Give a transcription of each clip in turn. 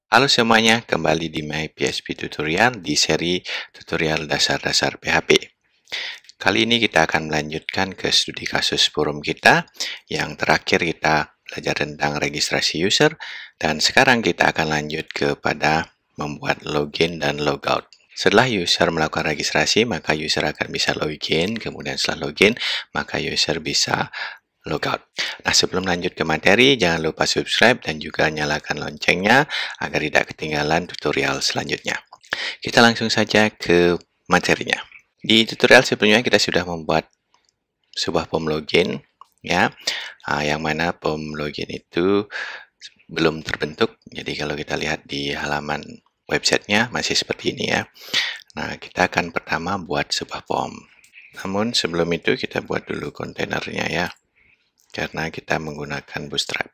Halo semuanya, kembali di My PHP Tutorial di seri tutorial dasar-dasar PHP. Kali ini kita akan melanjutkan ke studi kasus forum kita. Yang terakhir kita belajar tentang registrasi user, dan sekarang kita akan lanjut kepada membuat login dan logout. Setelah user melakukan registrasi, maka user akan bisa login, kemudian setelah login, maka user bisa logout. Nah, sebelum lanjut ke materi, jangan lupa subscribe dan juga nyalakan loncengnya agar tidak ketinggalan tutorial selanjutnya. Kita langsung saja ke materinya. Di tutorial sebelumnya kita sudah membuat sebuah form login, ya, yang mana form login itu belum terbentuk. Jadi kalau kita lihat di halaman websitenya masih seperti ini ya. Nah, kita akan pertama buat sebuah form. Namun sebelum itu kita buat dulu kontainernya ya, karena kita menggunakan Bootstrap.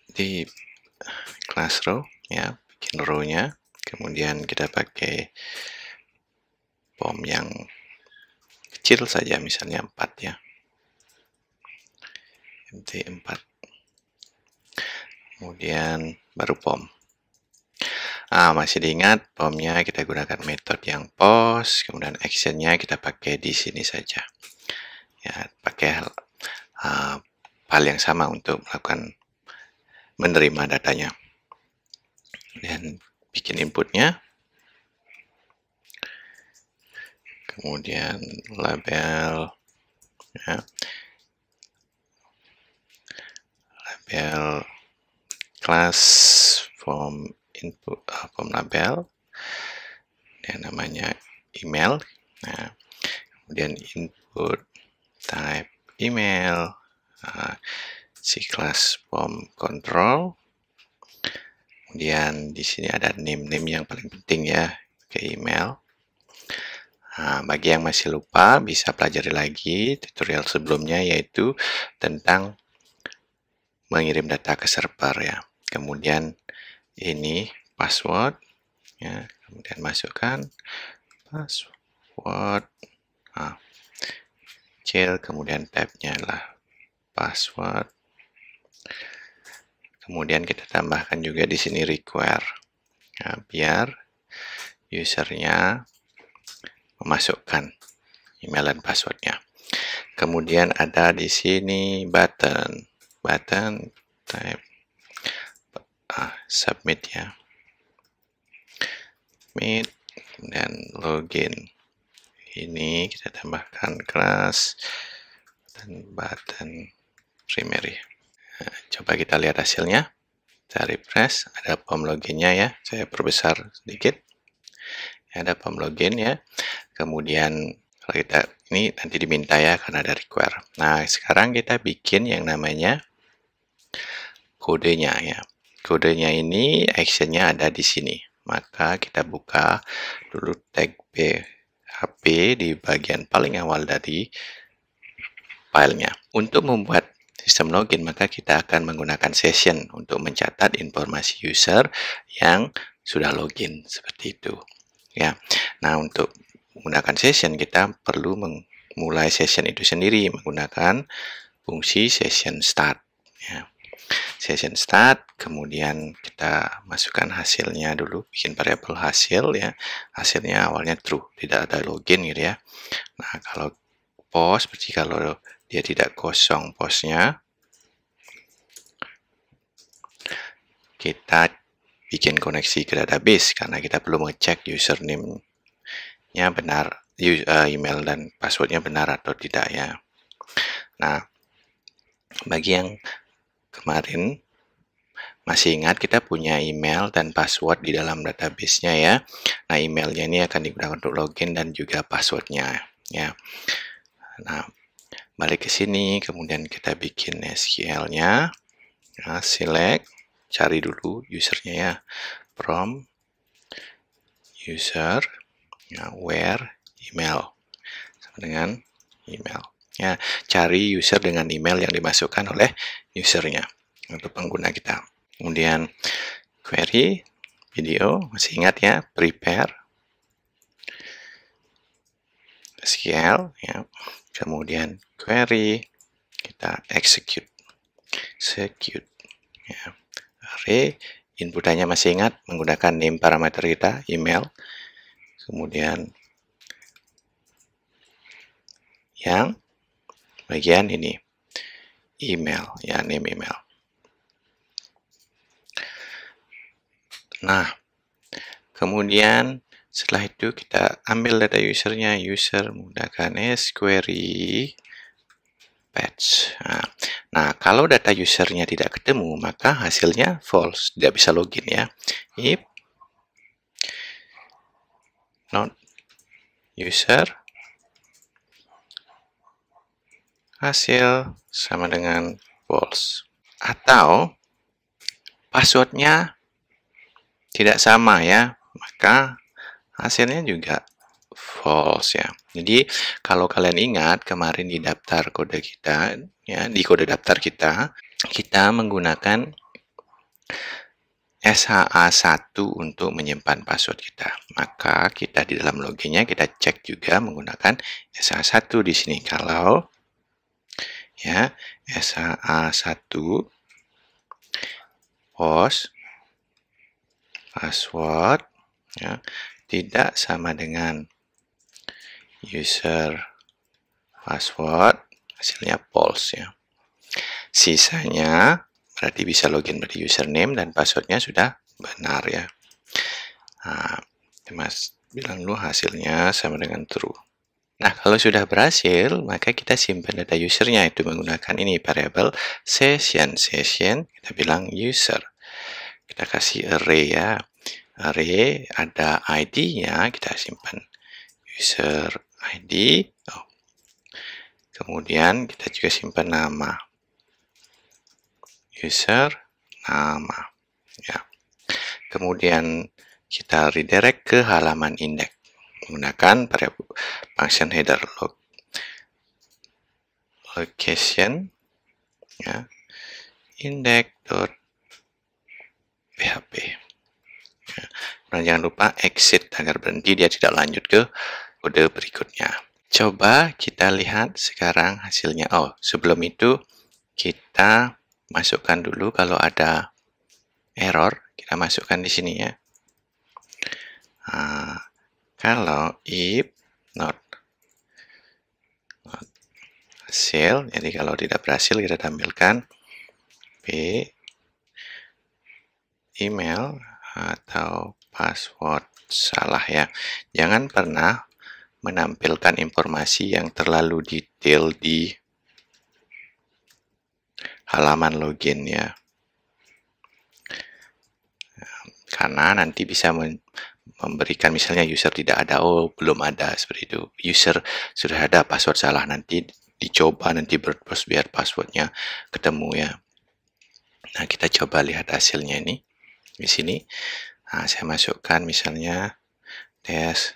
Di class row ya, bikin row-nya, kemudian kita pakai form yang kecil saja, misalnya 4 ya, mt 4, kemudian baru form. Masih diingat formnya kita gunakan metode yang post, kemudian actionnya kita pakai di sini saja ya, pakai hal yang sama untuk melakukan menerima datanya. Dan bikin inputnya, kemudian label ya, label class form input, form label, dan namanya email. Nah, kemudian input type email, si class form control. Kemudian di sini ada name yang paling penting ya, ke email. Bagi yang masih lupa, bisa pelajari lagi tutorial sebelumnya, yaitu tentang mengirim data ke server ya. Kemudian ini password ya, kemudian masukkan password kecil, kemudian tabnya adalah password. Kemudian kita tambahkan juga di sini require ya, biar usernya memasukkan email dan passwordnya. Kemudian ada di sini button type submit ya, submit, dan login. Ini kita tambahkan class dan button primary. Nah, coba kita lihat hasilnya. Kita refresh, ada form loginnya ya, saya perbesar sedikit. Ada form login ya. Kemudian kalau kita ini nanti diminta ya karena ada require. Nah, sekarang kita bikin yang namanya kodenya ya. Kodenya ini actionnya ada di sini. Maka kita buka dulu tag PHP di bagian paling awal dari filenya. Untuk membuat sistem login, maka kita akan menggunakan session untuk mencatat informasi user yang sudah login seperti itu. Ya. Nah, untuk menggunakan session kita perlu memulai session itu sendiri menggunakan fungsi session start ya. Session start, kemudian kita masukkan hasilnya dulu, bikin variabel hasil ya. Hasilnya awalnya true, tidak ada login gitu ya. Nah, kalau post, berarti kalau dia tidak kosong postnya, kita bikin koneksi ke database karena kita perlu mengecek username-nya benar, email dan passwordnya benar atau tidak ya. Nah, bagi yang kemarin masih ingat kita punya email dan password di dalam database-nya ya. Nah, emailnya ini akan digunakan untuk login dan juga passwordnya ya. Nah, balik ke sini, kemudian kita bikin SQL-nya. Nah, select, cari dulu usernya ya, from user, ya, where email, sama dengan email ya, cari user dengan email yang dimasukkan oleh usernya untuk pengguna kita. Kemudian query video, masih ingat ya, prepare SQL ya, kemudian query, kita execute execute. Ya. Array inputannya masih ingat menggunakan name parameter kita, email. Kemudian yang bagian ini email, ya, name email. Nah, kemudian setelah itu kita ambil data usernya, user menggunakan sQuery patch. Nah, kalau data usernya tidak ketemu, maka hasilnya false, tidak bisa login ya. If not user, hasil sama dengan false. Atau passwordnya tidak sama ya, maka hasilnya juga false ya. Jadi kalau kalian ingat kemarin di daftar kode kita ya, di kode daftar kita menggunakan SHA-1 untuk menyimpan password kita. Maka kita di dalam loginnya kita cek juga menggunakan SHA-1 di sini. Kalau ya SHA-1 host password ya, tidak sama dengan user password, hasilnya false ya. Sisanya berarti bisa login, berarti username dan passwordnya sudah benar ya. Nah, Mas bilang dulu hasilnya sama dengan true. Nah, kalau sudah berhasil, maka kita simpan data usernya itu menggunakan ini variabel session. Session kita bilang user. Kita kasih array ya. Array ada ID-nya, kita simpan user ID. Kemudian kita juga simpan nama. User nama ya. Kemudian kita redirect ke halaman index menggunakan function header location ya, index.php ya. Nah, jangan lupa exit agar berhenti, dia tidak lanjut ke kode berikutnya. Coba kita lihat sekarang hasilnya. Oh, sebelum itu kita masukkan dulu kalau ada error, kita masukkan di sini ya. Kalau if not hasil, jadi kalau tidak berhasil kita tampilkan p email atau password salah ya. Jangan pernah menampilkan informasi yang terlalu detail di halaman login ya. Karena nanti bisa memberikan misalnya user tidak ada, oh belum ada, seperti itu. User sudah ada, password salah, nanti dicoba nanti WordPress biar passwordnya ketemu ya. Nah, kita coba lihat hasilnya ini di sini. Nah, saya masukkan misalnya tes.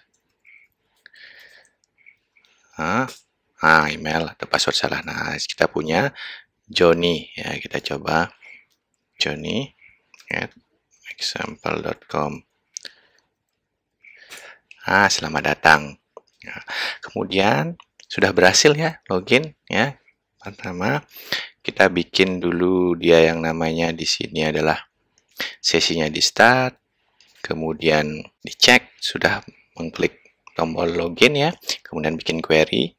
Email atau password salah. Nah, kita punya Johnny ya, kita coba Johnny at example.com. Selamat datang. Nah, kemudian sudah berhasil ya login ya. Pertama kita bikin dulu dia yang namanya di sini adalah sesinya di start, kemudian dicek sudah mengklik tombol login ya, kemudian bikin query,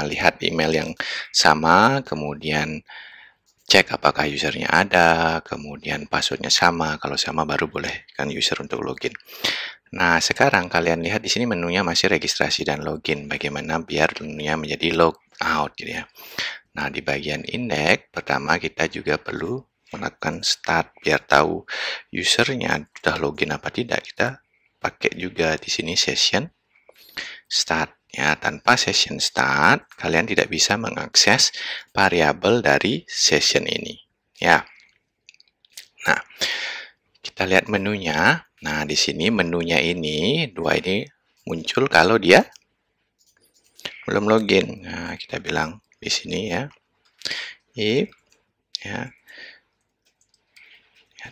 lihat email yang sama, kemudian cek apakah usernya ada, kemudian passwordnya sama, kalau sama baru boleh kan user untuk login. Nah, sekarang kalian lihat di sini menunya masih registrasi dan login. Bagaimana biar menunya menjadi logout gitu ya. Nah, di bagian index pertama kita juga perlu melakukan start biar tahu usernya sudah login apa tidak. Kita pakai juga di sini session start ya. Tanpa session start kalian tidak bisa mengakses variabel dari session ini ya. Nah, kita lihat menunya. Nah, di sini menunya ini, dua ini muncul kalau dia belum login. Nah, kita bilang di sini ya, if ya,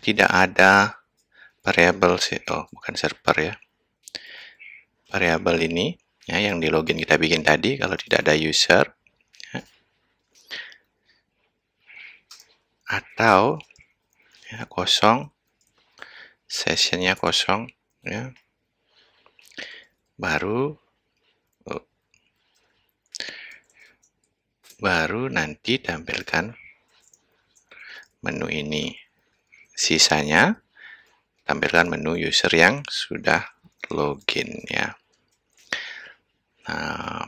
tidak ada variabel, bukan server ya, variabel ini ya yang di login kita bikin tadi, kalau tidak ada user ya. atau ya, kosong, sessionnya kosong, ya. Baru nanti tampilkan menu ini. Sisanya tampilkan menu user yang sudah login ya. Nah,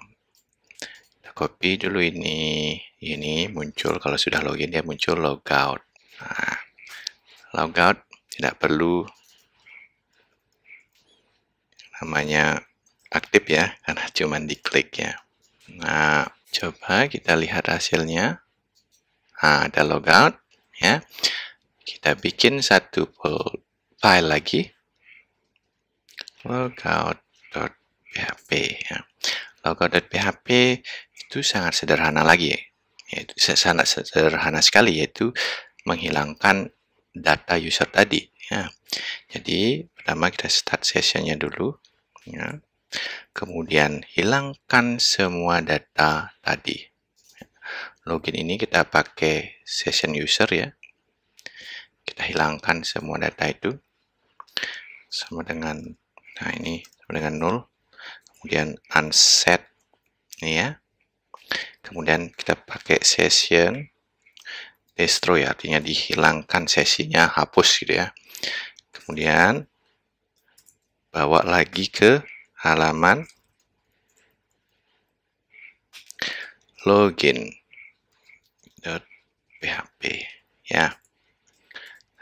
kita copy dulu ini muncul kalau sudah login dia muncul logout. Nah, logout tidak perlu namanya aktif ya, karena cuma diklik ya. Nah, coba kita lihat hasilnya. Nah, ada logout ya. Kita bikin satu file lagi. Logout.php ya. Logout.php itu sangat sederhana lagi ya. Yaitu sangat sederhana sekali, yaitu menghilangkan data user tadi ya. Jadi pertama kita start sessionnya dulu ya. Kemudian hilangkan semua data tadi. Login ini kita pakai session user ya. Kita hilangkan semua data itu sama dengan, nah ini sama dengan 0. Kemudian unset ini ya. Kemudian kita pakai session destroy, artinya dihilangkan sesinya, hapus gitu ya. Kemudian bawa lagi ke halaman login.php ya.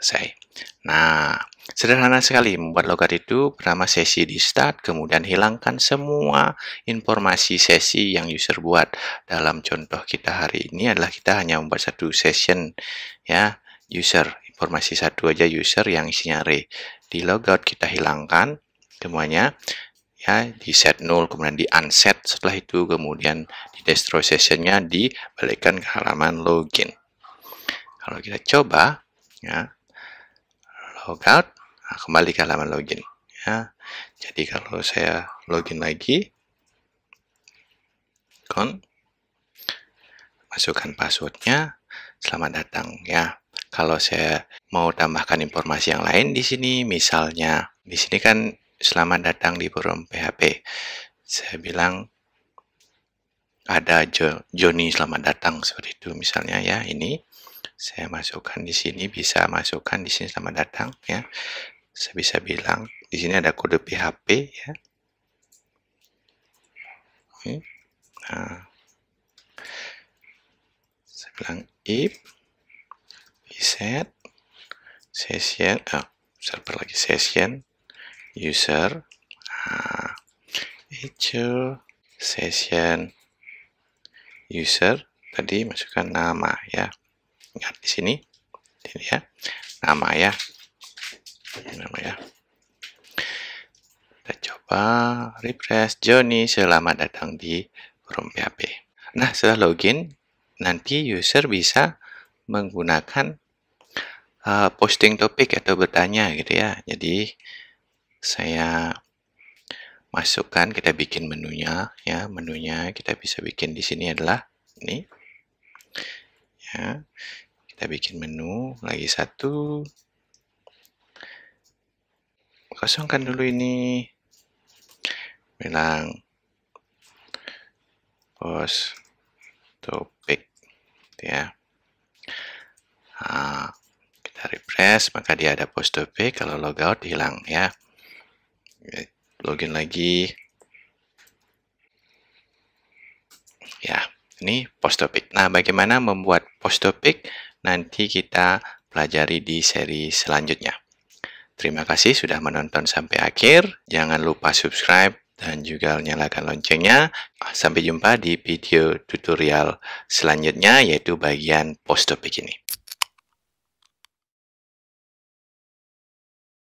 Selesai. Nah, sederhana sekali membuat logout itu. Pertama sesi di start, kemudian hilangkan semua informasi sesi yang user buat. Dalam contoh kita hari ini adalah kita hanya membuat satu session ya, user, informasi satu aja user yang isinya array. Di logout kita hilangkan semuanya ya, di set 0, kemudian di unset, setelah itu kemudian di destroy sessionnya, dibalikkan ke halaman login. Kalau kita coba ya, logout, nah, kembali ke halaman login ya. Jadi kalau saya login lagi, masukkan passwordnya, selamat datang ya. Kalau saya mau tambahkan informasi yang lain di sini, misalnya di sini kan selamat datang di forum PHP. Saya bilang ada Joni selamat datang seperti itu misalnya ya. Ini saya masukkan di sini, bisa masukkan di sini selamat datang ya. Saya bisa bilang di sini ada kode PHP ya. Nah, saya bilang if set session, server lagi session user, itu session user tadi masukkan nama ya. Ingat di sini ya, nama ya. Kita coba refresh, Joni selamat datang di forum PHP. Nah, setelah login nanti user bisa menggunakan posting topik atau bertanya gitu ya. Jadi saya masukkan, kita bikin menunya ya. Menunya kita bisa bikin di sini adalah ini ya. Kita bikin menu lagi satu, kosongkan dulu ini, bilang post topik ya. Nah, kita refresh maka dia ada post topik. Kalau logout hilang ya. Login lagi ya. Ini post topik. Nah, bagaimana membuat post topik nanti kita pelajari di seri selanjutnya. Terima kasih sudah menonton sampai akhir. Jangan lupa subscribe dan juga nyalakan loncengnya. Sampai jumpa di video tutorial selanjutnya, yaitu bagian post topik ini.